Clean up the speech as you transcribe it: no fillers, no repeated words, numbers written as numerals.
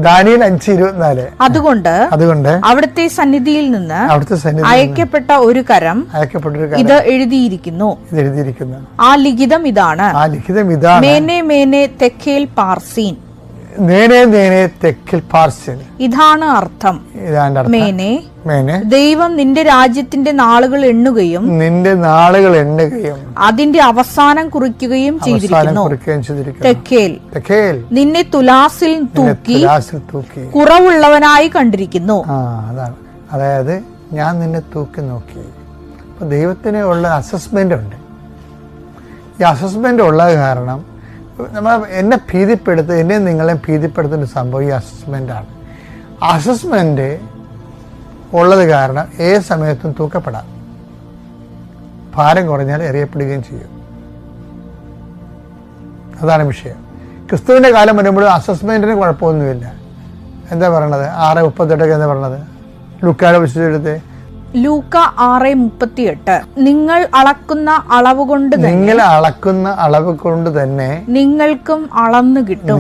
Daniel 5:24. അതുകൊണ്ട് അവിടുത്തെ സന്നിധിയിൽ നിന്ന് അയക്കപ്പെട്ട ഒരു കരം ഇത് എഴുതിയിരിക്കുന്നു. ആ ലിഖിതം ഇതാണ്: മേനെ മേനെ തെക്കേൽ പാർസീൻ. ഇതാണ് അർത്ഥം. മേനെ, ദൈവം നിന്റെ രാജ്യത്തിന്റെ നാളുകൾ എണ്ണുകയും അതിന്റെ അവസാനം കുറിക്കുകയും ചെയ്തിരിക്കുന്നു. തെക്കേൽ, നിന്നെ തുലാസിൽ തൂക്കി കുറവുള്ളവനായി കണ്ടിരിക്കുന്നു. അതായത് ഞാൻ നിന്നെ തൂക്കി നോക്കി. ദൈവത്തിന് ഉള്ള അസസ്മെന്റ് ഉണ്ട്. ഈ അസസ്മെന്റ് ഉള്ളത് കാരണം എന്നെ നിങ്ങളെ ഭീതിപ്പെടുത്തുന്ന സംഭവം ഈ അസസ്മെൻ്റാണ്. അസസ്മെൻ്റ് ഉള്ളത് കാരണം ഏത് സമയത്തും തൂക്കപ്പെടാം. ഭാരം കുറഞ്ഞാൽ എറിയപ്പെടുകയും ചെയ്യും. അതാണ് വിഷയം. ക്രിസ്തുവിൻ്റെ കാലം വരുമ്പോഴും അസസ്മെൻറ്റിന് കുഴപ്പമൊന്നുമില്ല. എന്താ പറയണത്? 6:38 എന്താ പറയണത്? ലൂക്കായുടെ വിശുദ്ധത്തെ ലൂക്ക 6:38. നിങ്ങൾ അളക്കുന്ന അളവ് കൊണ്ട് തന്നെ നിങ്ങൾക്കും അളന്നു കിട്ടും.